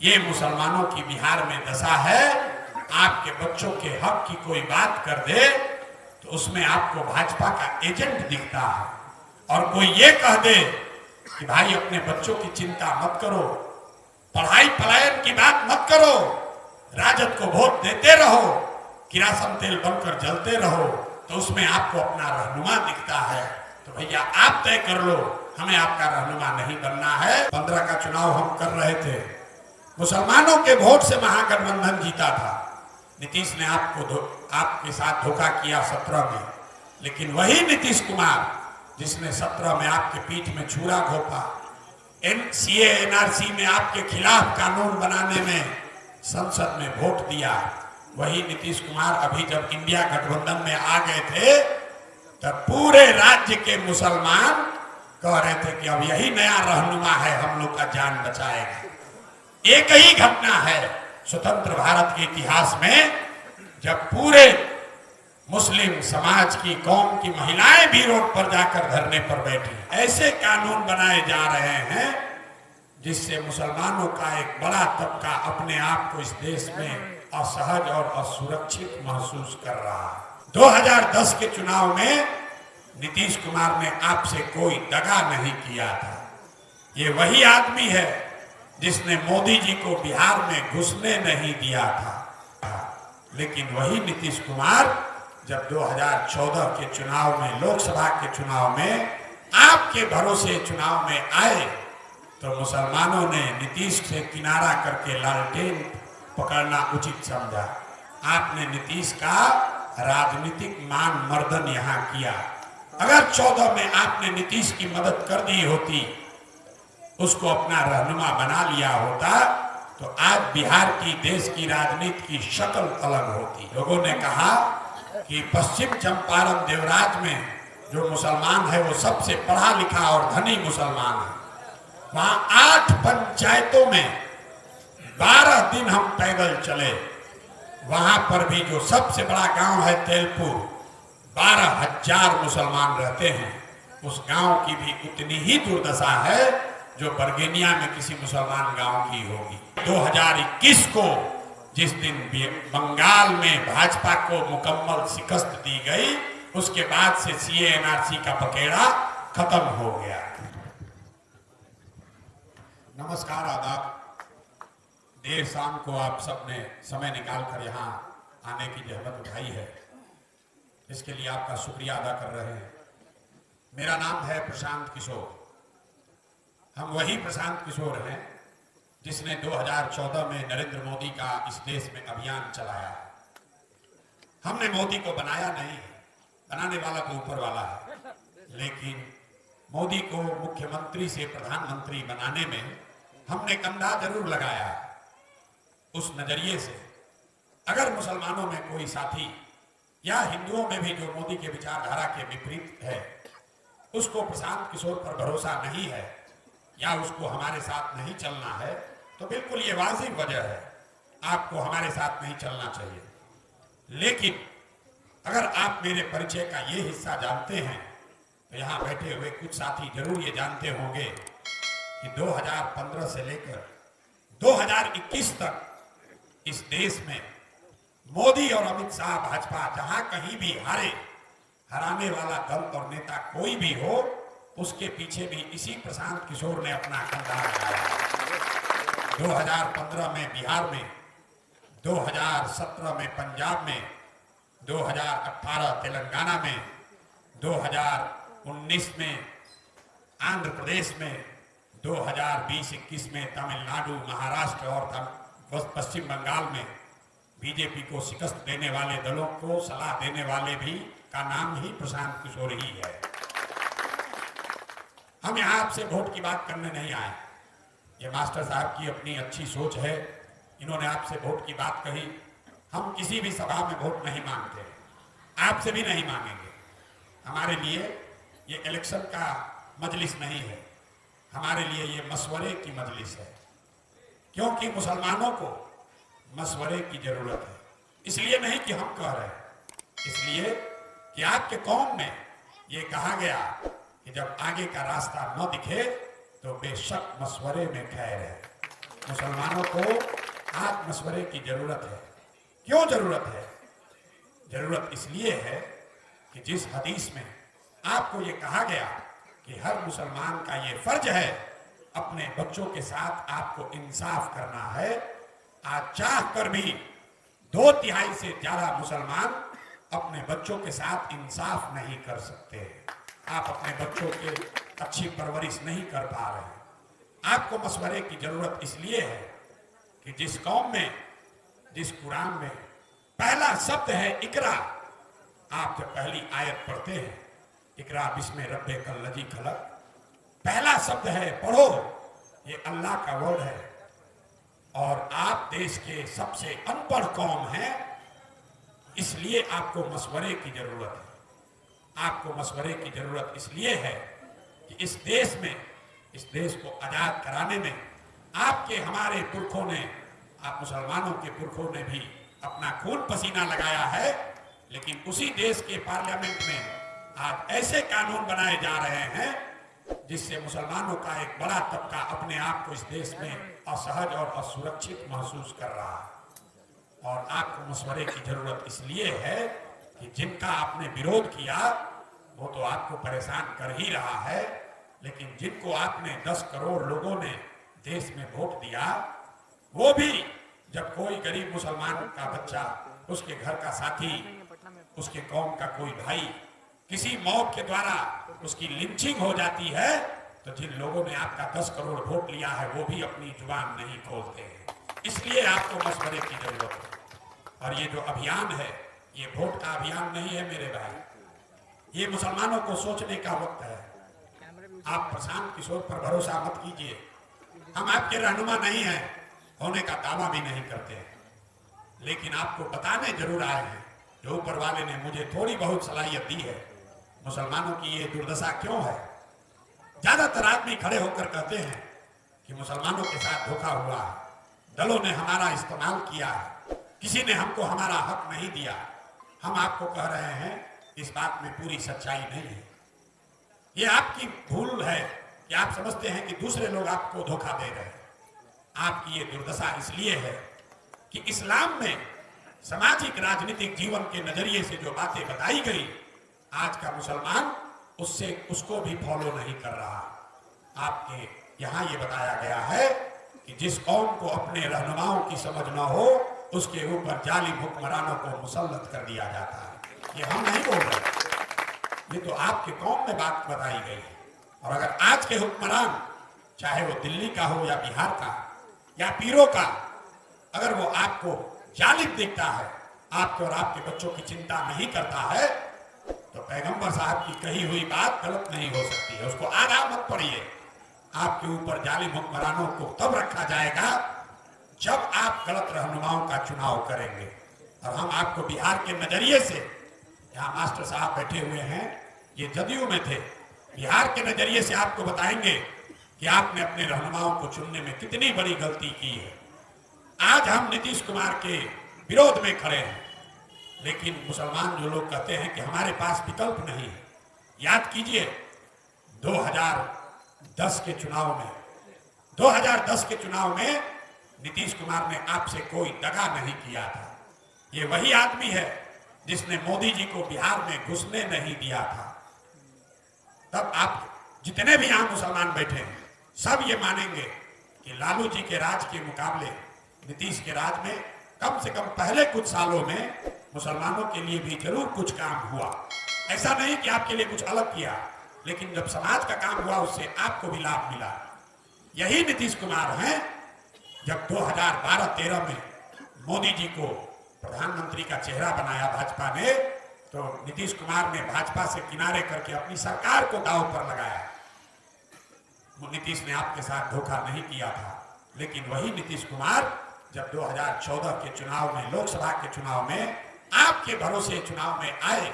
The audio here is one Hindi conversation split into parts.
ये मुसलमानों की बिहार में दशा है। आपके बच्चों के हक की कोई बात कर दे तो उसमें आपको भाजपा का एजेंट दिखता है, और कोई ये कह दे कि भाई अपने बच्चों की चिंता मत करो, पढ़ाई पलायन की बात मत करो, राजद को वोट देते रहो, किरासन तेल बनकर जलते रहो, तो उसमें आपको अपना रहनुमा दिखता है। तो भैया आप तय कर लो, हमें आपका रहनुमा नहीं बनना है। 15 का चुनाव हम कर रहे थे, मुसलमानों के वोट से महागठबंधन जीता था। नीतीश ने आपके साथ धोखा किया 17 में, लेकिन वही नीतीश कुमार जिसने 17 में आपके पीठ में छुरा घोंपा, सीए एनआरसी में आपके खिलाफ कानून बनाने में संसद में वोट दिया, वही नीतीश कुमार अभी जब इंडिया गठबंधन में आ गए थे तब पूरे राज्य के मुसलमान कह रहे थे कि अब यही नया रहनुमा है, हम लोग का जान बचाएगा। एक ही घटना है स्वतंत्र भारत के इतिहास में जब पूरे मुस्लिम समाज की, कौम की महिलाएं भी रोड पर जाकर धरने पर बैठी। ऐसे कानून बनाए जा रहे हैं जिससे मुसलमानों का एक बड़ा तबका अपने आप को इस देश में असहज और असुरक्षित महसूस कर रहा है। 2010 के चुनाव में नीतीश कुमार ने आपसे कोई दगा नहीं किया था। ये वही आदमी है जिसने मोदी जी को बिहार में घुसने नहीं दिया था। लेकिन वही नीतीश कुमार जब 2014 के चुनाव में, लोकसभा के चुनाव में आपके भरोसे चुनाव में आए तो मुसलमानों ने नीतीश से किनारा करके लालटेन पकड़ना उचित समझा। आपने नीतीश का राजनीतिक मान मर्दन यहां किया। अगर 14 में आपने नीतीश की मदद कर दी होती, उसको अपना रहनुमा बना लिया होता, तो आज बिहार की, देश की राजनीति की शक्ल अलग होती। लोगों ने कहा कि पश्चिम चंपारण देवराज में जो मुसलमान है वो सबसे पढ़ा लिखा और धनी मुसलमान है। वहां 8 पंचायतों में 12 दिन हम पैदल चले। वहां पर भी जो सबसे बड़ा गांव है तेलपुर, 12,000 मुसलमान रहते हैं। उस गांव की भी उतनी ही दुर्दशा है जो बर्गेनिया में किसी मुसलमान गांव की होगी। 2021 को जिस दिन बंगाल में भाजपा को मुकम्मल शिकस्त दी गई, उसके बाद से सीए एनआरसी का पकेड़ा खत्म हो गया। नमस्कार, आदाब। देर शाम को आप सबने समय निकालकर यहाँ आने की जहमत उठाई है, इसके लिए आपका शुक्रिया अदा कर रहे हैं। मेरा नाम है प्रशांत किशोर। हम वही प्रशांत किशोर हैं जिसने 2014 में नरेंद्र मोदी का इस देश में अभियान चलाया। हमने मोदी को बनाया नहीं, बनाने वाला तो ऊपर वाला है, लेकिन मोदी को मुख्यमंत्री से प्रधानमंत्री बनाने में हमने कंधा जरूर लगाया। उस नजरिए से अगर मुसलमानों में कोई साथी या हिंदुओं में भी जो मोदी के विचारधारा के विपरीत है, उसको प्रशांत किशोर पर भरोसा नहीं है या उसको हमारे साथ नहीं चलना है, तो बिल्कुल ये वाजिब वजह है, आपको हमारे साथ नहीं चलना चाहिए। लेकिन अगर आप मेरे परिचय का ये हिस्सा जानते हैं तो यहाँ बैठे हुए कुछ साथी जरूर ये जानते होंगे कि 2015 से लेकर 2021 तक इस देश में मोदी और अमित शाह भाजपा जहां कहीं भी हराने वाला दल और नेता कोई भी हो, उसके पीछे भी इसी प्रशांत किशोर ने अपना कंधा लगाया। 2015 में बिहार में, 2017 में पंजाब में, 2018 तेलंगाना में, 2019 में आंध्र प्रदेश में, 2020-21 में तमिलनाडु, महाराष्ट्र और पश्चिम बंगाल में बीजेपी को शिकस्त देने वाले दलों को सलाह देने वाले भी का नाम ही प्रशांत किशोर ही है। हम यहाँ आपसे वोट की बात करने नहीं आए। ये मास्टर साहब की अपनी अच्छी सोच है, इन्होंने आपसे वोट की बात कही। हम किसी भी सभा में वोट नहीं मांगते, आपसे भी नहीं मांगेंगे। हमारे लिए ये इलेक्शन का मजलिस नहीं है, हमारे लिए ये मशवरे की मजलिस है, क्योंकि मुसलमानों को मशवरे की जरूरत है। इसलिए नहीं कि हम कह रहे हैं, इसलिए कि आपके कौम में ये कहा गया कि जब आगे का रास्ता न दिखे तो बेशक मशवरे में खैर है। मुसलमानों को आज मशवरे की जरूरत है। क्यों जरूरत है? जरूरत इसलिए है कि जिस हदीस में आपको ये कहा गया कि हर मुसलमान का ये फर्ज है अपने बच्चों के साथ आपको इंसाफ करना है, आज चाह कर भी 2/3 से ज्यादा मुसलमान अपने बच्चों के साथ इंसाफ नहीं कर सकते। आप अपने बच्चों की अच्छी परवरिश नहीं कर पा रहे। आपको मशवरे की जरूरत इसलिए है कि जिस कौम में, जिस कुरान में पहला शब्द है इकरा, आप जब पहली आयत पढ़ते हैं इकरा बिस्मे रब्बिकल लज़ी खलक, पहला शब्द है पढ़ो, ये अल्लाह का वर्ड है। और आप देश के सबसे अनपढ़ कौम हैं, इसलिए आपको मशवरे की जरूरत है। आपको मशवरे की जरूरत इसलिए है कि इस देश में, इस देश को आजाद कराने में आपके हमारे पुरखों ने, आप मुसलमानों के पुरखों ने भी अपना खून पसीना लगाया है। लेकिन उसी देश के पार्लियामेंट में आज ऐसे कानून बनाए जा रहे हैं जिससे मुसलमानों का एक बड़ा तबका अपने आप को इस देश में असहज और असुरक्षित महसूस कर रहा है। और आपको मशवरे की जरूरत इसलिए है कि जिनका आपने विरोध किया वो तो आपको परेशान कर ही रहा है, लेकिन जिनको आपने 10 करोड़ लोगों ने देश में वोट दिया, वो भी जब कोई गरीब मुसलमान का बच्चा, उसके घर का साथी, उसके कौम का कोई भाई किसी मौत के द्वारा उसकी लिंचिंग हो जाती है, तो जिन लोगों ने आपका 10 करोड़ वोट लिया है वो भी अपनी जुबान नहीं खोलते हैं। इसलिए आपको मशवरे की जरूरत है। और ये जो अभियान है, ये वोट का अभियान नहीं है मेरे भाई, ये मुसलमानों को सोचने का वक्त है। आप प्रशांत किशोर पर भरोसा मत कीजिए, हम आपके रहनुमा नहीं हैं, होने का दावा भी नहीं करते हैं, लेकिन आपको बताने जरूर आए हैं जो ऊपर वाले ने मुझे थोड़ी बहुत सलाहियत दी है। मुसलमानों की ये दुर्दशा क्यों है? ज्यादातर आदमी खड़े होकर कहते हैं कि मुसलमानों के साथ धोखा हुआ है, दलों ने हमारा इस्तेमाल किया है, किसी ने हमको हमारा हक नहीं दिया। हम आपको कह रहे हैं इस बात में पूरी सच्चाई नहीं है। ये आपकी भूल है कि आप समझते हैं कि दूसरे लोग आपको धोखा दे रहे हैं। आपकी ये दुर्दशा इसलिए है कि इस्लाम में सामाजिक राजनीतिक जीवन के नजरिए से जो बातें बताई गई, आज का मुसलमान उससे उसको भी फॉलो नहीं कर रहा। आपके यहाँ ये बताया गया है कि जिस कौम को अपने रहनुमाओं की समझ न हो उसके ऊपर जालिम हुक्मरानों को मुसल्लत कर दिया जाता है। ये हम नहीं बोल रहे, ये तो आपके कौम में बात बताई गई है। और अगर आज के हुक्मरान, चाहे वो दिल्ली का हो या बिहार का या पीरों का, अगर वो आपको जालिम दिखता है, आपके और आपके बच्चों की चिंता नहीं करता है, तो पैगंबर साहब की कही हुई बात गलत नहीं हो सकती है। उसको आधा मत पढ़िए। आपके ऊपर जालिम हुक्मरानों को तब रखा जाएगा जब आप गलत रहनुमाओं का चुनाव करेंगे। और हम आपको बिहार के नजरिए से, यहाँ मास्टर साहब बैठे हुए हैं, ये जदयू में थे, बिहार के नजरिए से आपको बताएंगे कि आपने अपने रहनुमाओं को चुनने में कितनी बड़ी गलती की है। आज हम नीतीश कुमार के विरोध में खड़े हैं, लेकिन मुसलमान जो लोग कहते हैं कि हमारे पास विकल्प नहीं है, याद कीजिए 2010 के चुनाव में, 2010 के चुनाव में नीतीश कुमार ने आपसे कोई दगा नहीं किया था। ये वही आदमी है जिसने मोदी जी को बिहार में घुसने नहीं दिया था। तब आप जितने भी यहाँ मुसलमान बैठे हैं सब ये मानेंगे कि लालू जी के राज के मुकाबले नीतीश के राज में कम से कम पहले कुछ सालों में मुसलमानों के लिए भी जरूर कुछ काम हुआ। ऐसा नहीं कि आपके लिए कुछ अलग किया, लेकिन जब समाज का काम हुआ उससे आपको भी लाभ मिला। यही नीतीश कुमार हैं। जब 2012-13 में मोदी जी को प्रधानमंत्री का चेहरा बनाया भाजपा ने, तो नीतीश कुमार ने भाजपा से किनारे करके अपनी सरकार को दांव पर लगाया। नीतीश ने आपके साथ धोखा नहीं किया था, लेकिन वही नीतीश कुमार जब 2014 के चुनाव में, लोकसभा के चुनाव में आपके भरोसे चुनाव में आए,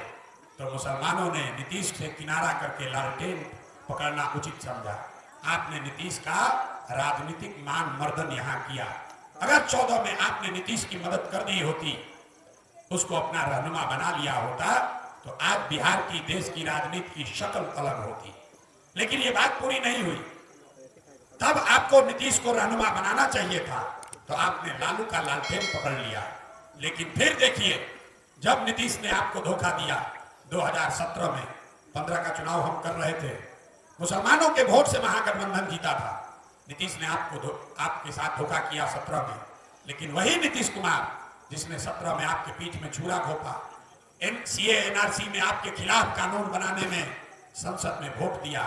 तो मुसलमानों ने नीतीश से किनारा करके लालटेन पकड़ना उचित समझा। आपने नीतीश का राजनीतिक मान मर्दन यहाँ किया। अगर 14 में आपने नीतीश की मदद कर दी होती, उसको अपना रहनुमा बना लिया होता, तो आज बिहार की, देश की राजनीति की शक्ल अलग होती। लेकिन ये बात पूरी नहीं हुई। तब आपको नीतीश को रहनुमा बनाना चाहिए था, तो आपने लालू का लालटेन पकड़ लिया। लेकिन फिर देखिए, जब नीतीश ने आपको धोखा दिया 2017 में, 15 का चुनाव हम कर रहे थे, मुसलमानों के वोट से महागठबंधन जीता था। नीतीश ने आपके साथ धोखा किया 17 में, लेकिन वही नीतीश कुमार जिसने 17 में आपके पीठ में छुरा घोंपा, सीए एनआरसी में आपके खिलाफ कानून बनाने में संसद में वोट दिया,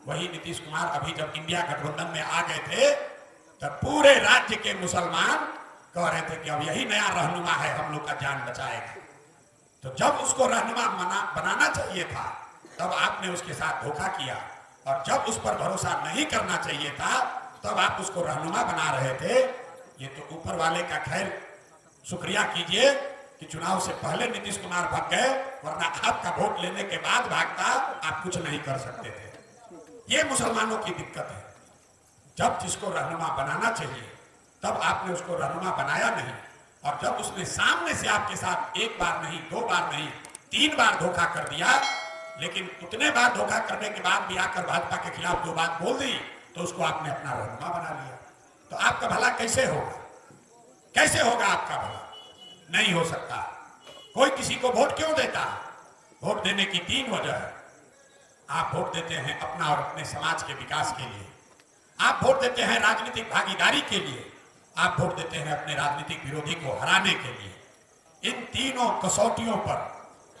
वही नीतीश कुमार अभी जब इंडिया गठबंधन में आ गए थे तब पूरे राज्य के मुसलमान कह रहे थे कि अब यही नया रहनुमा है, हम लोग का जान बचाएगा। तो जब उसको रहनुमा बनाना चाहिए था तब आपने उसके साथ धोखा किया, और जब उस पर भरोसा नहीं करना चाहिए था तब आप उसको रहनुमा बना रहे थे। ये तो ऊपर वाले का खैर शुक्रिया कीजिए कि चुनाव से पहले नीतीश कुमार भाग गए, वरना आपका वोट लेने के बाद भागता आप कुछ नहीं कर सकते थे। ये मुसलमानों की दिक्कत है, जब जिसको रहनुमा बनाना चाहिए तब आपने उसको रहनुमा बनाया नहीं, और जब उसने सामने से आपके साथ एक बार नहीं, दो बार नहीं, 3 बार धोखा कर दिया, लेकिन उतने बार धोखा करने के बाद भी आकर भाजपा के खिलाफ 2 बात बोल दी तो उसको आपने अपना रहनुमा बना लिया। तो आपका भला कैसे होगा? कैसे होगा आपका भला? नहीं हो सकता। कोई किसी को वोट क्यों देता है? वोट देने की 3 वजह है। आप वोट देते हैं अपना और अपने समाज के विकास के लिए, आप वोट देते हैं राजनीतिक भागीदारी के लिए, आप वोट देते हैं अपने राजनीतिक विरोधी को हराने के लिए। इन तीनों कसौटियों पर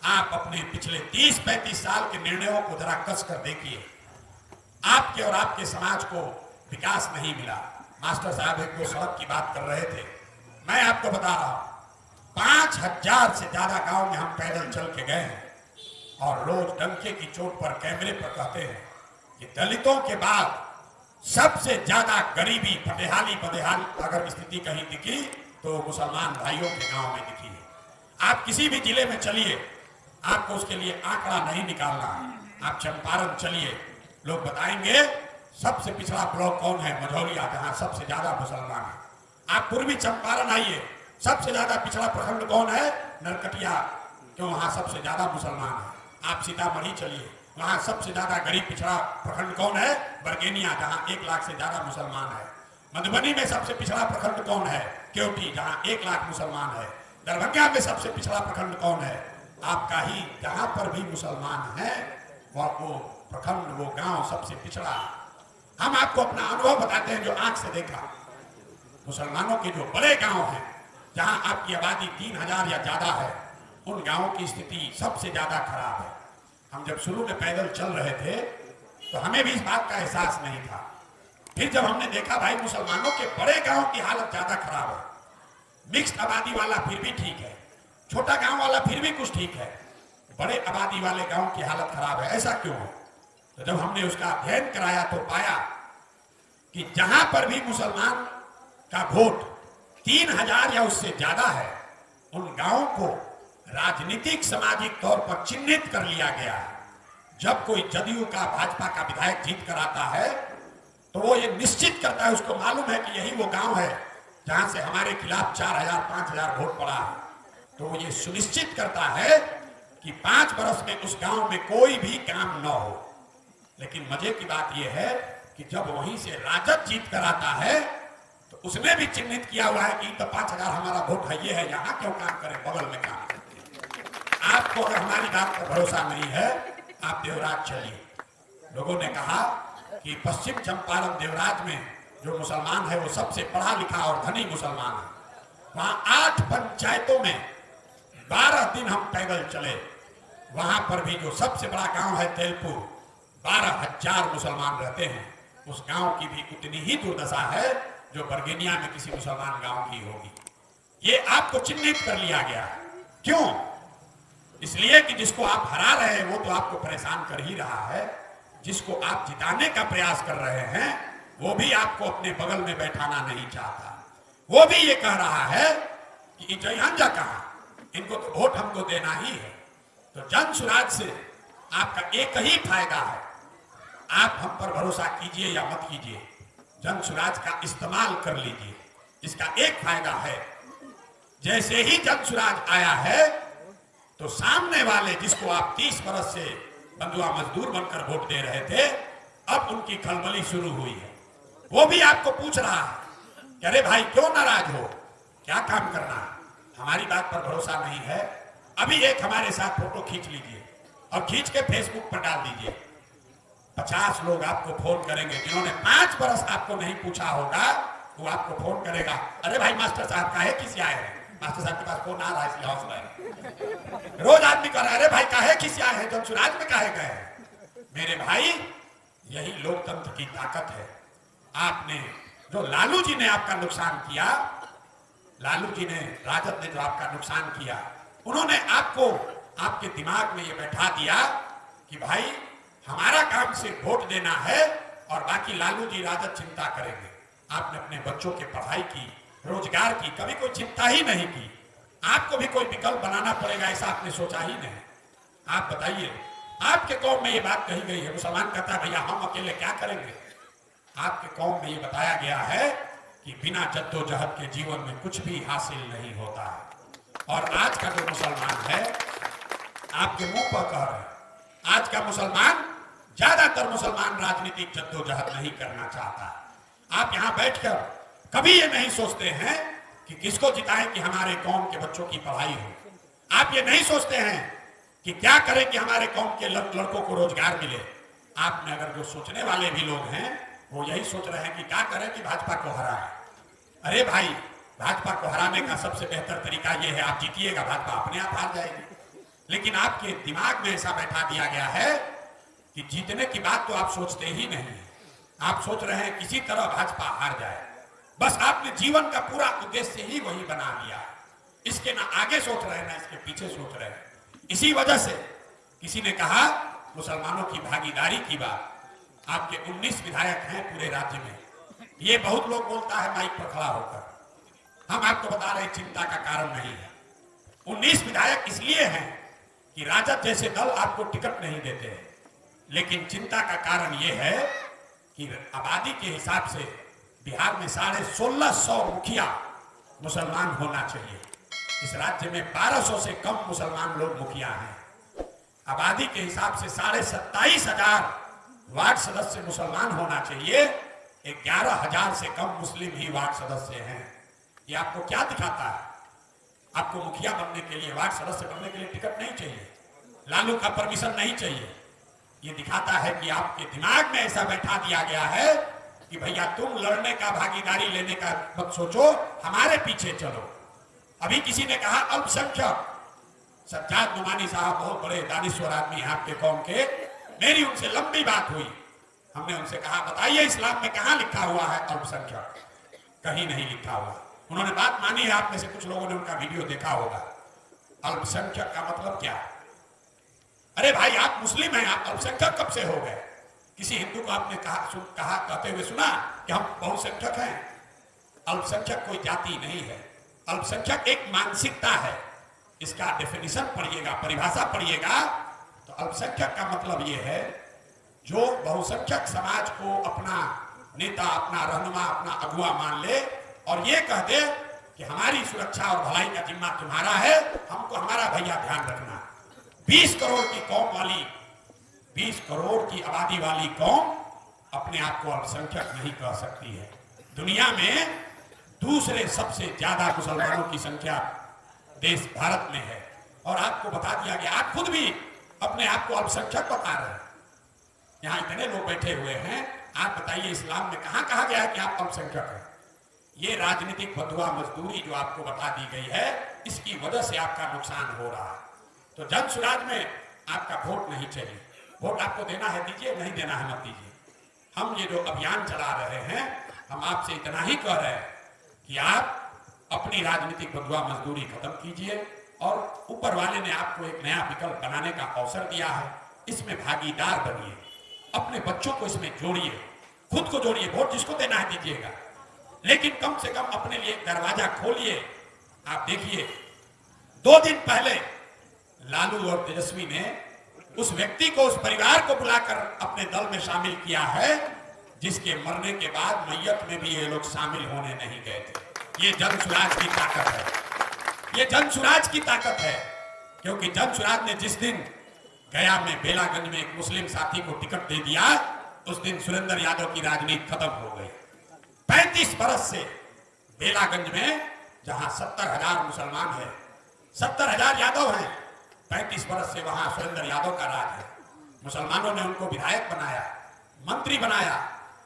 आप अपने पिछले 30-35 साल के निर्णयों को जरा कस कर देखिए। आपके और आपके समाज को विकास नहीं मिला। मास्टर साहब एक 2 सड़क की बात कर रहे थे, मैं आपको बता रहा हूं 5000 से ज्यादा गांव में हम पैदल चल के गए हैं, और रोज डंके की चोट पर कैमरे पर कहते हैं कि दलितों के बाद सबसे ज्यादा गरीबी, फटेहाली बदेहाली अगर स्थिति कहीं दिखी तो मुसलमान भाइयों के गांव में दिखी है। आप किसी भी जिले में चलिए, आपको उसके लिए आंकड़ा नहीं निकालना है। आप चंपारण चलिए, लोग बताएंगे सबसे पिछड़ा ब्लॉक कौन है, मझौलिया, जहां सबसे ज्यादा मुसलमान है। आप पूर्वी चंपारण आइए, सबसे ज्यादा पिछड़ा प्रखंड कौन है, नरकटिया, क्यों वहां सबसे ज्यादा मुसलमान है। आप सीतामढ़ी चलिए, वहां सबसे ज्यादा गरीब पिछड़ा प्रखंड कौन है, बरगेनिया, जहां 1 लाख से ज्यादा मुसलमान है। मधुबनी में सबसे पिछड़ा प्रखंड कौन है, केवटी, जहां 1 लाख मुसलमान है। दरभंगा में सबसे पिछड़ा प्रखंड कौन है, आपका ही, जहां पर भी मुसलमान है वो प्रखंड, वो गांव सबसे पिछड़ा। हम आपको अपना अनुभव बताते हैं जो आंख से देखा। मुसलमानों के जो बड़े गांव हैं, जहां आपकी आबादी 3000 या ज्यादा है, उन गांवों की स्थिति सबसे ज्यादा खराब है। हम जब शुरू में पैदल चल रहे थे तो हमें भी इस बात का एहसास नहीं था। फिर जब हमने देखा भाई मुसलमानों के बड़े गांव की हालत ज्यादा खराब है, मिक्स्ड आबादी वाला फिर भी ठीक है, छोटा गांव वाला फिर भी कुछ ठीक है, बड़े आबादी वाले गांव की हालत खराब है। ऐसा क्यों है? तो जब हमने उसका अध्ययन कराया तो पाया कि जहां पर भी मुसलमान का वोट 3000 या उससे ज्यादा है, उन गांवों को राजनीतिक सामाजिक तौर पर चिन्हित कर लिया गया है। जब कोई जदयू का, भाजपा का विधायक जीत कर आता है तो वो ये निश्चित करता है, उसको मालूम है कि यही वो गांव है जहां से हमारे खिलाफ 4000-5000 वोट पड़ा है, तो वो ये सुनिश्चित करता है कि 5 वर्ष में उस गांव में कोई भी काम न हो। लेकिन मजे की बात यह है कि जब वहीं से राजद जीत कर आता है तो उसने भी चिन्हित किया हुआ है कि तो 5000 हमारा वोट है, ये है, यहाँ क्यों काम करें, बगल में काम करें। आपको अगर हमारी बात पर भरोसा नहीं है, आप देवराज चलिए। लोगों ने कहा कि पश्चिम चंपारण देवराज में जो मुसलमान है वो सबसे पढ़ा लिखा और धनी मुसलमान है। वहां 8 पंचायतों में 12 दिन हम पैदल चले। वहां पर भी जो सबसे बड़ा गांव है तेलपुर, 12000 मुसलमान रहते हैं। उस गांव की भी उतनी ही दुर्दशा है जो बरगेनिया में किसी मुसलमान गांव की होगी। ये आपको चिन्हित कर लिया गया। क्यों? इसलिए कि जिसको आप हरा रहे हैं वो तो आपको परेशान कर ही रहा है, जिसको आप जिताने का प्रयास कर रहे हैं वो भी आपको अपने बगल में बैठाना नहीं चाहता। वो भी ये कह रहा है कि जयहंजा कहा, इनको तो वोट हमको देना ही है। तो जन सुराज से आपका एक ही फायदा है, आप हम पर भरोसा कीजिए या मत कीजिए, जन सुराज का इस्तेमाल कर लीजिए। इसका एक फायदा है, जैसे ही जन सुराज आया है तो सामने वाले जिसको आप 30 वर्ष से बंधुआ मजदूर बनकर वोट दे रहे थे, अब उनकी खलबली शुरू हुई है। वो भी आपको पूछ रहा है कि अरे भाई क्यों नाराज हो, क्या काम करना है, हमारी बात पर भरोसा नहीं है, अभी एक हमारे साथ फोटो खींच लीजिए और खींच के फेसबुक पर डाल दीजिए। 50 लोग आपको फोन करेंगे, जिन्होंने 5 बरस आपको नहीं पूछा होगा, वो आपको फोन करेगा, अरे भाई मास्टर साहब काहे किसी आए हैं, मास्टर साहब के पास फोन आ रहा है इसलिए हौसला है। रोज आदमी कह रहा है, अरे भाई काहे किसी आए हैं, जनसुराज में काहे गए। मेरे भाई, यही लोकतंत्र की ताकत है। आपने जो लालू जी ने आपका नुकसान किया, लालू जी ने, राजद ने जो आपका नुकसान किया, उन्होंने आपको आपके दिमाग में ये बैठा दिया कि भाई हमारा काम सिर्फ वोट देना है और बाकी लालू जी राजद चिंता करेंगे। आपने अपने बच्चों के पढ़ाई की, रोजगार की कभी कोई चिंता ही नहीं की। आपको भी कोई विकल्प बनाना पड़ेगा ऐसा आपने सोचा ही नहीं। आप बताइए, आपके कौम में ये बात कही गई है, मुसलमान कहता है भैया हम अकेले क्या करेंगे। आपके कौम में ये बताया गया है कि बिना जद्दोजहद के जीवन में कुछ भी हासिल नहीं होता है। और आज का जो मुसलमान है, आपके मुंह पर कह रहे हैं, आज का मुसलमान, ज्यादातर मुसलमान राजनीतिक जद्दोजहद नहीं करना चाहता। आप यहां बैठकर कभी ये नहीं सोचते हैं कि किसको जिताएं कि हमारे कौम के बच्चों की पढ़ाई हो। आप ये नहीं सोचते हैं कि क्या करें कि हमारे कौम के लड़कों को रोजगार मिले। आप में अगर जो सोचने वाले भी लोग हैं, वो यही सोच रहे हैं कि क्या करें कि भाजपा को हराएं। अरे भाई, भाजपा को हराने का सबसे बेहतर तरीका यह है, आप जीतिएगा, भाजपा अपने आप हार जाएगी। लेकिन आपके दिमाग में ऐसा बैठा दिया गया है कि जीतने की बात तो आप सोचते ही नहीं। आप सोच रहे हैं किसी तरह भाजपा हार जाए। बस आपने जीवन का पूरा उद्देश्य ही वही बना लिया। इसके ना आगे सोच रहे हैं ना इसके पीछे सोच रहे हैं। इसी वजह से किसी ने कहा मुसलमानों की भागीदारी की बात। आपके 19 विधायक हैं पूरे राज्य में। ये बहुत लोग बोलता है माइक पर खड़ा होकर, हम आपको बता रहे चिंता का कारण नहीं है। 19 विधायक इसलिए हैं कि राजद जैसे दल आपको टिकट नहीं देते हैं। लेकिन चिंता का कारण यह है कि आबादी के हिसाब से बिहार में 1650 मुखिया मुसलमान होना चाहिए। इस राज्य में 1200 से कम मुसलमान लोग मुखिया हैं। आबादी के हिसाब से 27,500 वार्ड सदस्य मुसलमान होना चाहिए। 11,000 से कम मुस्लिम ही वार्ड सदस्य हैं। ये आपको क्या दिखाता है? आपको मुखिया बनने के लिए, वार्ड सदस्य बनने के लिए टिकट नहीं चाहिए, लालू का परमिशन नहीं चाहिए। ये दिखाता है कि आपके दिमाग में ऐसा बैठा दिया गया है कि भैया तुम लड़ने का, भागीदारी लेने का मत सोचो, हमारे पीछे चलो। अभी किसी ने कहा अल्पसंख्यक, सज्जाद नुमानी साहब बहुत बड़े दानिश्वर आदमी हैं आपके कौम के, मेरी उनसे लंबी बात हुई। हमने उनसे कहा बताइए इस्लाम में कहां लिखा हुआ है अल्पसंख्यक? कहीं नहीं लिखा हुआ। उन्होंने बात मानी है। आप में से कुछ लोगों ने उनका वीडियो देखा होगा। अल्पसंख्यक का मतलब क्या? अरे भाई आप मुस्लिम हैं, आप अल्पसंख्यक कब से हो गए? किसी हिंदू को आपने कहा कहते हुए सुना कि हम बहुसंख्यक हैं? अल्पसंख्यक कोई जाति नहीं है। अल्पसंख्यक एक मानसिकता है। इसका डेफिनेशन पढ़िएगा, परिभाषा पढ़िएगा तो अल्पसंख्यक का मतलब यह है जो बहुसंख्यक समाज को अपना नेता, अपना रहनुमा, अपना अगुआ मान ले और ये कह दे कि हमारी सुरक्षा और भलाई का जिम्मा तुम्हारा है, हमको हमारा भैया ध्यान रखना। 20 करोड़ की कौम वाली, 20 करोड़ की आबादी वाली कौम अपने आप को अल्पसंख्यक नहीं कह सकती है। दुनिया में दूसरे सबसे ज्यादा मुसलमानों की संख्या देश भारत में है और आपको बता दिया गया, आप खुद भी अपने आप को अल्पसंख्यक बता रहे हैं। यहाँ इतने लोग बैठे हुए हैं, आप बताइए इस्लाम में कहां कहा गया है कि आप अल्पसंख्यक हैं? ये राजनीतिक बदुआ मजदूरी जो आपको बता दी गई है, इसकी वजह से आपका नुकसान हो रहा है। तो जनसुराज में आपका वोट नहीं चाहिए। वोट आपको देना है दीजिए, नहीं देना है मत दीजिए। हम ये जो अभियान चला रहे हैं, हम आपसे इतना ही कह रहे हैं कि आप अपनी राजनीतिक बदुआ मजदूरी खत्म कीजिए और ऊपर वाले ने आपको एक नया विकल्प बनाने का अवसर दिया है, इसमें भागीदार बनिए। अपने बच्चों को इसमें जोड़िए, खुद को जोड़िए। वोट जिसको देना है दीजिएगा, लेकिन कम से कम अपने लिए दरवाजा खोलिए। आप देखिए 2 दिन पहले लालू और तेजस्वी ने उस व्यक्ति को, उस परिवार को बुलाकर अपने दल में शामिल किया है जिसके मरने के बाद मैयत में भी ये लोग शामिल होने नहीं गए थे। ये जनसुराज की ताकत है, ये जनसुराज की ताकत है। क्योंकि जनसुराज ने जिस दिन गया में बेलागंज में एक मुस्लिम साथी को टिकट दे दिया, उस दिन सुरेंद्र यादव की राजनीति खत्म हो गई। 35 बरस से बेलागंज में, जहां 70,000 मुसलमान है, 70,000 यादव हैं, 35 बरस से वहां सुरेंद्र यादव का राज है। मुसलमानों ने उनको विधायक बनाया, मंत्री बनाया,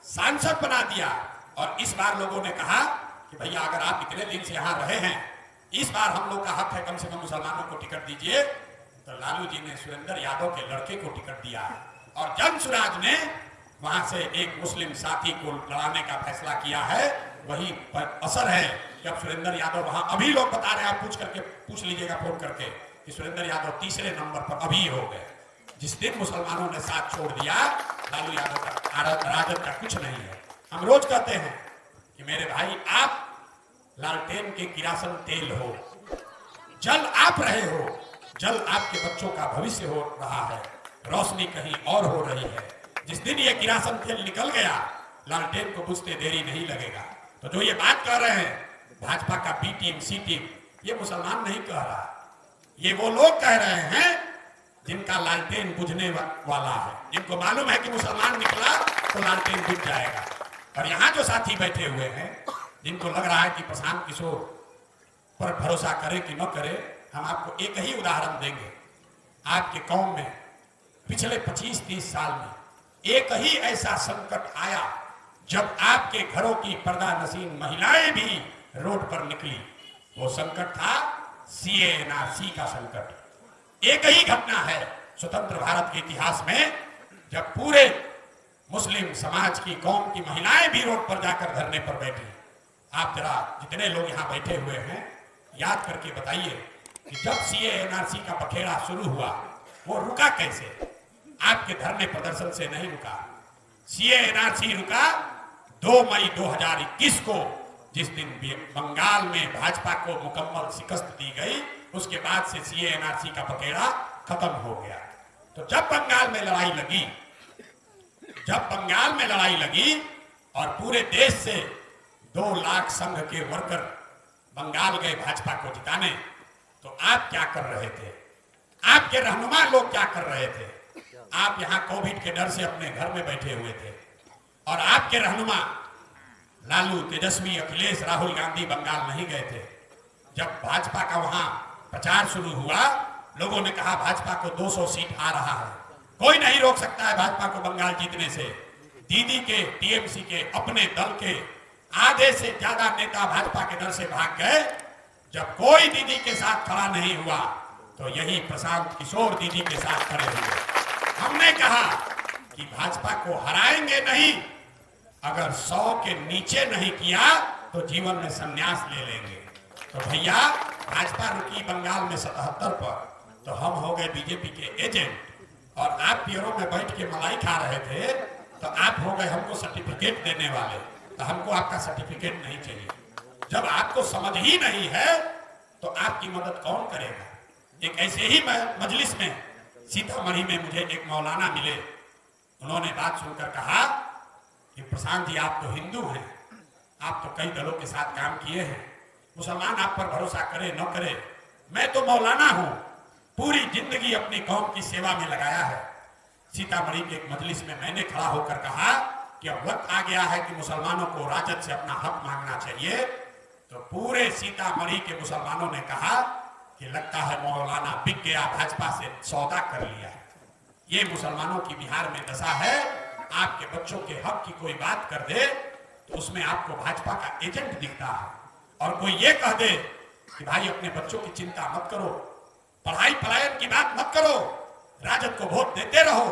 सांसद बना दिया। और इस बार लोगों ने कहा कि भैया अगर आप इतने दिन से यहां रहे हैं, इस बार हम लोग का हक है, कम से कम मुसलमानों को टिकट दीजिए। तो लालू जी ने सुरेंद्र यादव के लड़के को टिकट दिया और जनसुराज ने वहां से एक मुस्लिम साथी को लड़ाने का फैसला किया है। वही पर असर है कि अब सुरेंद्र यादव वहां, अभी लोग बता रहे हैं, आप पूछ लीजिएगा फोन करके कि सुरेंद्र यादव तीसरे नंबर पर अभी हो गए। जिस दिन मुसलमानों ने साथ छोड़ दिया, लालू यादव का राजद का कुछ नहीं है। हम रोज कहते हैं कि मेरे भाई, आप लालटेन के किरासन तेल हो, जल आप रहे हो, जल आपके बच्चों का भविष्य हो रहा है, रोशनी कहीं और हो रही है। जिस दिन ये किरासन तेल निकल गया, लालटेन को बुझते देरी नहीं लगेगा। तो जो ये बात कह रहे हैं भाजपा का बी टीम सी टीम, ये मुसलमान नहीं कह रहा, ये वो लोग कह रहे हैं जिनका लालटेन बुझने वाला है, जिनको मालूम है कि मुसलमान निकला तो लालटेन बुझ जाएगा। और यहाँ जो साथी बैठे हुए हैं, जिनको लग रहा है कि प्रशांत किशोर पर भरोसा करे कि न करे, हम आपको एक ही उदाहरण देंगे। आपके कौम में पिछले 25-30 साल में एक ही ऐसा संकट आया जब आपके घरों की पर्दा नसीन महिलाएं भी रोड पर निकली। वो संकट था सीए एनआरसी का संकट। एक ही घटना है स्वतंत्र भारत के इतिहास में जब पूरे मुस्लिम समाज की, कौम की महिलाएं भी रोड पर जाकर धरने पर बैठी। आप जरा जितने लोग यहाँ बैठे हुए हैं याद करके बताइए कि जब सीए एनआरसी का बखेड़ा शुरू हुआ, वो रुका कैसे? आपके धरने प्रदर्शन से नहीं रुका। सीए एनआरसी रुका 2 मई 2021 को, जिस दिन बंगाल में भाजपा को मुकम्मल शिकस्त दी गई। उसके बाद से सीए एनआरसी का बखेड़ा खत्म हो गया। तो जब बंगाल में लड़ाई लगी और पूरे देश से 2 लाख संघ के वर्कर बंगाल गए भाजपा को जिताने, तो आप क्या कर रहे थे? आपके रहनुमा लोग क्या कर रहे थे? आप यहाँ कोविड के डर से अपने घर में बैठे हुए थे और आपके रहनुमा लालू, तेजस्वी, अखिलेश, राहुल गांधी बंगाल नहीं गए थे। जब भाजपा का वहां प्रचार शुरू हुआ, लोगों ने कहा भाजपा को 200 सीट आ रहा है, कोई नहीं रोक सकता है भाजपा को बंगाल जीतने से। दीदी के, टीएमसी के, अपने दल के आधे से ज्यादा नेता भाजपा के डर से भाग गए। जब कोई दीदी के साथ खड़ा नहीं हुआ तो यही प्रशांत किशोर दीदी के साथ खड़े हुए। हमने कहा कि भाजपा को हराएंगे नहीं, अगर 100 के नीचे नहीं किया तो जीवन में संन्यास ले लेंगे। तो भैया, भाजपा रुकी बंगाल में 77 पर, तो हम हो गए बीजेपी के एजेंट। और आप पियरों में बैठ के मलाई खा रहे थे, तो आप हो गए हमको सर्टिफिकेट देने वाले। तो हमको आपका सर्टिफिकेट नहीं चाहिए। जब आपको समझ ही नहीं है तो आपकी मदद कौन करेगा? एक ऐसे ही मजलिस में सीतामढ़ी में मुझे एक मौलाना मिले। उन्होंने बात सुनकर कहा कि प्रशांत जी, आप तो हिंदू हैं, आप तो कई दलों के साथ काम किए हैं, मुसलमान आप पर भरोसा करे न करे, मैं तो मौलाना हूं, पूरी जिंदगी अपनी कौम की सेवा में लगाया है। सीतामढ़ी के एक मजलिस में मैंने खड़ा होकर कहा कि अब वक्त आ गया है कि मुसलमानों को राजद से अपना हक मांगना चाहिए। तो पूरे सीतामढ़ी के मुसलमानों ने कहा कि लगता है मौलाना बिक गया, भाजपा से सौदा कर लिया। ये मुसलमानों की बिहार में दशा है। आपके बच्चों के हक की कोई बात कर दे तो उसमें आपको भाजपा का एजेंट दिखता है। और कोई ये कह दे कि भाई अपने बच्चों की चिंता मत करो, पढ़ाई पलायन की बात मत करो, राजद को वोट देते रहो,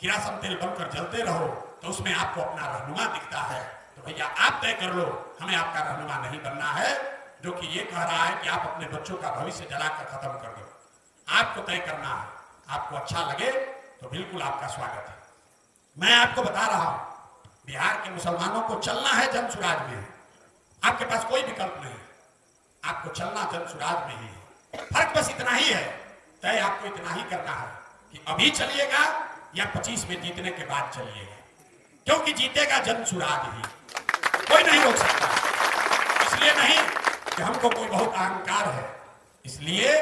किरासन तेल बनकर जलते रहो, तो उसमें आपको अपना रहनुमा दिखता है। तो भैया आप तय कर लो, हमें आपका रहनुमा नहीं बनना है जो कि ये कह रहा है कि आप अपने बच्चों का भविष्य जलाकर खत्म कर दो। आपको तय करना है। आपको अच्छा लगे तो बिल्कुल आपका स्वागत है। मैं आपको बता रहा हूं, बिहार के मुसलमानों को चलना है जनसुराज में। आपके पास कोई विकल्प नहीं, आपको चलना जनसुराज में ही है। फर्क बस इतना ही है, तय आपको इतना ही करना है कि अभी चलिएगा या 25 में जीतने के बाद चलिएगा, क्योंकि जीतेगा जनसुराज ही, कोई नहीं रोक सकता। इसलिए नहीं कि हमको कोई बहुत अहंकार है, इसलिए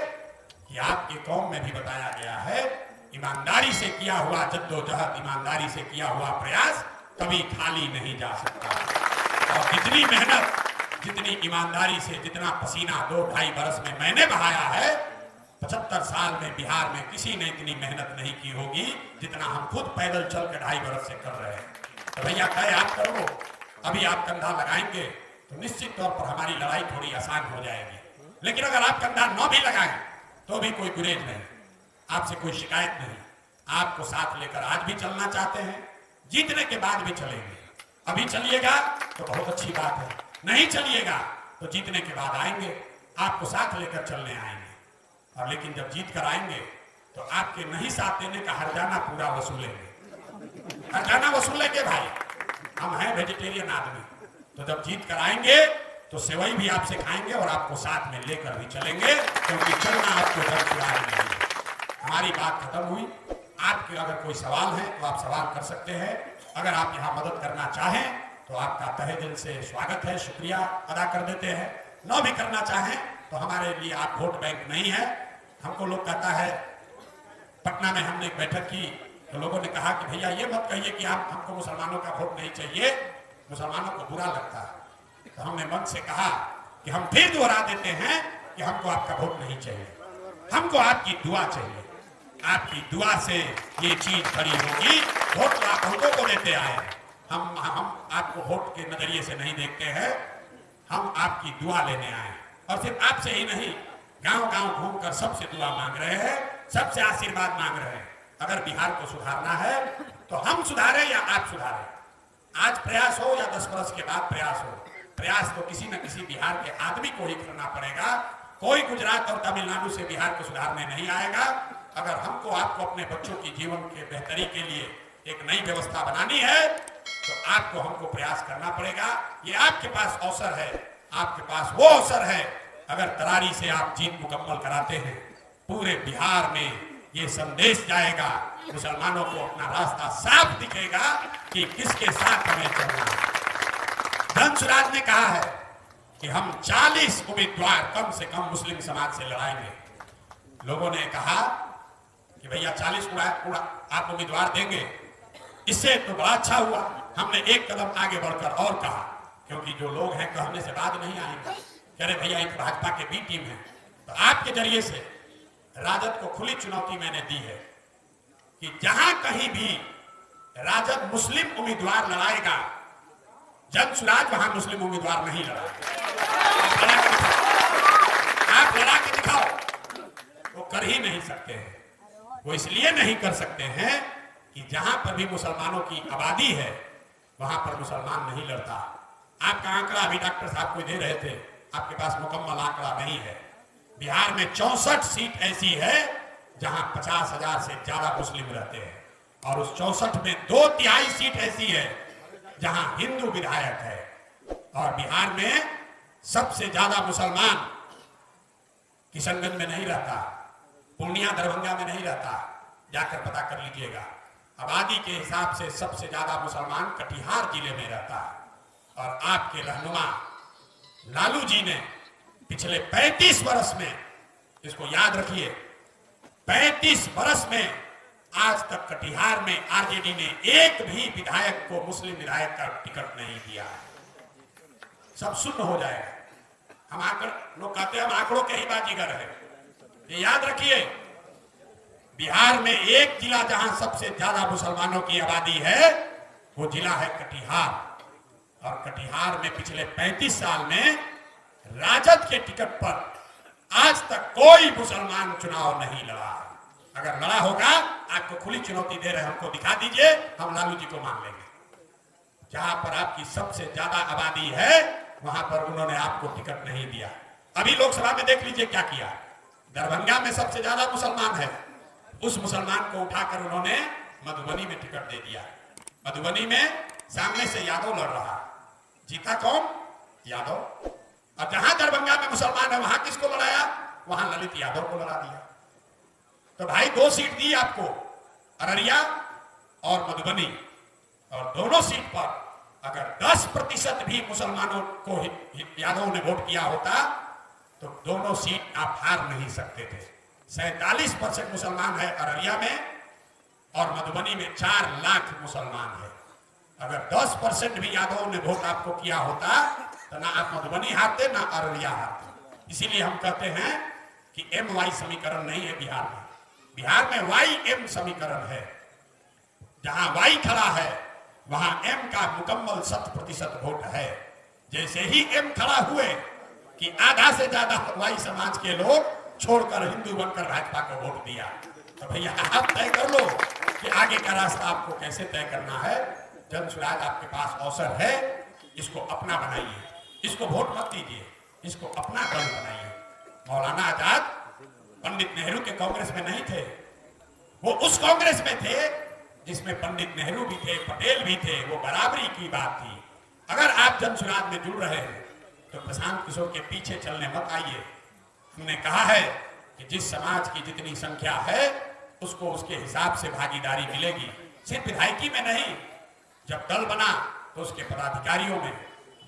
कि आपके कौम में भी बताया गया है ईमानदारी से किया हुआ जद्दोजहद, ईमानदारी से किया हुआ प्रयास कभी खाली नहीं जा सकता। और जितनी मेहनत, जितनी ईमानदारी से, जितना पसीना 2-2.5 बरस में मैंने बहाया है, 75 साल में बिहार में किसी ने इतनी मेहनत नहीं की होगी जितना हम खुद पैदल चल के 2.5 बरस से कर रहे हैं। तो भैया तय आप करो, अभी आप कंधा लगाएंगे तो निश्चित तौर पर हमारी लड़ाई थोड़ी आसान हो जाएगी। लेकिन अगर आप कंधा न भी लगाएं तो भी कोई गुरेज नहीं, आपसे कोई शिकायत नहीं। आपको साथ लेकर आज भी चलना चाहते हैं, जीतने के बाद भी चलेंगे। अभी चलिएगा तो बहुत अच्छी बात है, नहीं चलिएगा तो जीतने के बाद आएंगे, आपको साथ लेकर चलने आएंगे। और लेकिन जब जीत कर आएंगे तो आपके नहीं साथ देने का हर्जाना पूरा वसूलेंगे। हर्जाना वसूलेंगे भाई, हम हैं वेजिटेरियन आदमी। तो जब जीत कर आएंगे तो सेवई भी आपसे खाएंगे और आपको साथ में लेकर भी चलेंगे, क्योंकि चलना आपको डर चुराए नहीं। हमारी बात खत्म हुई। आपके अगर कोई सवाल है तो आप सवाल कर सकते हैं। अगर आप यहाँ मदद करना चाहें तो आपका तहे दिल से स्वागत है, शुक्रिया अदा कर देते हैं। न भी करना चाहें तो हमारे लिए आप वोट बैंक नहीं है। हमको लोग कहता है, पटना में हमने एक बैठक की तो लोगों ने कहा कि भैया ये मत कहिए कि आप हमको मुसलमानों का वोट नहीं चाहिए, मुसलमानों को बुरा लगता है। तो हमने मन से कहा कि हम फिर दोहरा देते हैं कि हमको आपका वोट नहीं चाहिए, हमको आपकी दुआ चाहिए। आपकी दुआ से ये चीज खड़ी होगी। वोट आप बहुतों को देते आए हैं, हम आपको वोट के नजरिए से नहीं देखते हैं, हम आपकी दुआ लेने आए। और सिर्फ आपसे ही नहीं, गांव-गांव घूमकर सबसे दुआ मांग रहे हैं, सबसे आशीर्वाद मांग रहे हैं। अगर बिहार को सुधारना है तो हम सुधारे या आप सुधारे, आज प्रयास हो या 10 वर्ष के बाद प्रयास हो, प्रयास तो किसी न किसी बिहार के आदमी को ही करना पड़ेगा। कोई गुजरात और तमिलनाडु से बिहार को सुधारने नहीं आएगा। अगर हमको आपको अपने बच्चों की जीवन के बेहतरी के लिए एक नई व्यवस्था बनानी है तो आपको हमको प्रयास करना पड़ेगा। ये आपके पास अवसर है, आपके पास वो अवसर है। अगर तरारी से आप जीत मुकम्मल कराते हैं, पूरे बिहार में ये संदेश जाएगा, मुसलमानों को अपना रास्ता साफ दिखेगा कि किसके साथ हमें चलना है। धनसुराज ने कहा है कि हम 40 उम्मीदवार कम से कम मुस्लिम समाज से लड़ाएंगे। लोगों ने कहा कि भैया 40 आप उम्मीदवार देंगे, इससे तो बड़ा अच्छा हुआ। हमने एक कदम आगे बढ़कर और कहा, क्योंकि जो लोग हैं कहने से बाद नहीं आएंगे, कह रहे भैया एक भाजपा के बी टीम है। तो आपके जरिए से राजद को खुली चुनौती मैंने दी है कि जहां कहीं भी राजद मुस्लिम उम्मीदवार लड़ाएगा, जनसुराज वहां मुस्लिम उम्मीदवार नहीं लड़ाएगा। आप लड़ा के दिखाओ। वो कर ही नहीं सकते हैं। वो इसलिए नहीं कर सकते हैं कि जहां पर भी मुसलमानों की आबादी है वहां पर मुसलमान नहीं लड़ता। आपका आंकड़ा अभी डॉक्टर साहब को दे रहे थे, आपके पास मुकम्मल आंकड़ा नहीं है। बिहार में 64 सीट ऐसी है जहां 50,000 से ज्यादा मुस्लिम रहते हैं, और उस 64 में 2/3 सीट ऐसी है जहां हिंदू विधायक है। और बिहार में सबसे ज्यादा मुसलमान किशनगंज में नहीं रहता, पूर्णिया दरभंगा में नहीं रहता, जाकर पता कर लीजिएगा। आबादी के हिसाब से सबसे ज्यादा मुसलमान कटिहार जिले में रहता है। और आपके रहनुमा लालू जी ने पिछले 35 वर्ष में, इसको याद रखिए, 35 वर्ष में आज तक कटिहार में आरजेडी ने एक भी विधायक को मुस्लिम विधायक का टिकट नहीं दिया। सब शून्य हो जाएगा। हम लोग कहते हैं हम आंकड़ों के ही बाजीगर है। ये याद रखिए, बिहार में एक जिला जहां सबसे ज्यादा मुसलमानों की आबादी है वो जिला है कटिहार। और कटिहार में पिछले 35 साल में राजद के टिकट पर आज तक कोई मुसलमान चुनाव नहीं लड़ा। अगर लड़ा होगा, आपको खुली चुनौती दे रहे हैं, हमको दिखा दीजिए, हम लालू जी को मान लेंगे। जहां पर आपकी सबसे ज्यादा आबादी है वहां पर उन्होंने आपको टिकट नहीं दिया। अभी लोकसभा में देख लीजिए क्या किया। दरभंगा में सबसे ज्यादा मुसलमान है, उस मुसलमान को उठाकर उन्होंने मधुबनी में टिकट दे दिया। मधुबनी में सामने से यादव लड़ रहा, जीता कौन? यादव। और जहां दरभंगा में मुसलमान है वहां किसको लड़ाया? वहां ललित यादव को लड़ा दिया। तो भाई 2 सीट दी आपको, अररिया और मधुबनी। और दोनों सीट पर अगर 10% भी मुसलमानों को यादवों ने वोट किया होता तो दोनों सीट आप हार नहीं सकते थे। 47% मुसलमान है अररिया में और मधुबनी में 4 लाख मुसलमान है। अगर 10% भी यादवों ने वोट आपको किया होता तो ना आप मधुबनी हारते ना अररिया हारते। इसीलिए हम कहते हैं कि MY समीकरण नहीं है बिहार में। बिहार में YM समीकरण है। जहां Y खड़ा है वहां M का मुकम्मल 100% वोट है। जैसे ही M खड़ा हुए कि आधा से ज्यादा Y समाज के लोग छोड़कर हिंदू बनकर भाजपा को वोट दिया, तो भैया आप तय कर लो कि आगे का रास्ता आपको कैसे तय करना है। जन स्वराज आपके पास अवसर है, इसको अपना बनाइए, इसको वोट मत दीजिए, इसको अपना दल बनाइए। मौलाना आजाद पंडित नेहरू के कांग्रेस में नहीं थे, वो उस कांग्रेस में थे जिसमें पंडित नेहरू भी थे, पटेल भी थे। वो बराबरी की बात थी। अगर आप जन स्वराज में जुड़ रहे हैं तो प्रशांत किशोर के पीछे चलने मत आइए। हमने कहा है कि जिस समाज की जितनी संख्या है उसको उसके हिसाब से भागीदारी मिलेगी। सिर्फ विधायकी में नहीं, जब दल बना तो उसके पदाधिकारियों में,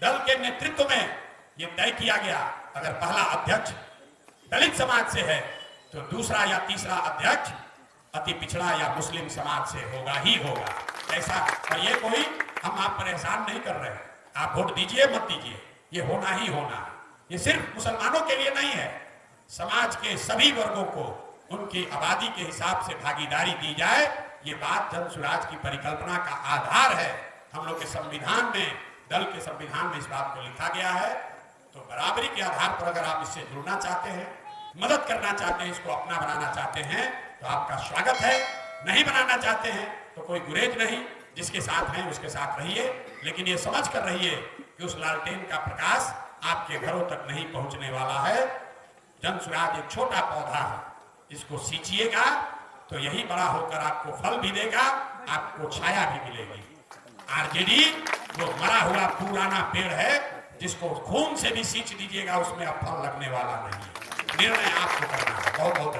दल के नेतृत्व में यह तय किया गया अगर पहला अध्यक्ष दलित समाज से है तो दूसरा या तीसरा अध्यक्ष अति पिछड़ा या मुस्लिम समाज से होगा ही होगा। ऐसा, और ये कोई हम आप पर एहसान नहीं कर रहे हैं, आप वोट दीजिए मत दीजिए, ये होना ही होना है। ये सिर्फ मुसलमानों के लिए नहीं है, समाज के सभी वर्गों को उनकी आबादी के हिसाब से भागीदारी दी जाए। ये बात जन स्वराज की परिकल्पना का आधार है। हम लोग के संविधान में, दल के संविधान में इस बात को लिखा गया है। तो बराबरी के आधार पर अगर आप इससे जुड़ना चाहते हैं, मदद करना चाहते हैं, इसको अपना बनाना चाहते हैं तो आपका स्वागत है। नहीं बनाना चाहते हैं तो कोई गुरेज नहीं, जिसके साथ हैं उसके साथ रहिए, लेकिन ये समझ कर रहिए कि उस लालटेन का प्रकाश आपके घरों तक नहीं पहुंचने वाला है। जन स्वराज एक छोटा पौधा है, इसको सींचिएगा तो यही बड़ा होकर आपको फल भी देगा, आपको छाया भी मिलेगी। आरजेडी जो मरा हुआ पुराना पेड़ है, जिसको खून से भी सींच दीजिएगा उसमें अब फल लगने वाला नहीं है। निर्णय आपको करना है। बहुत बहुत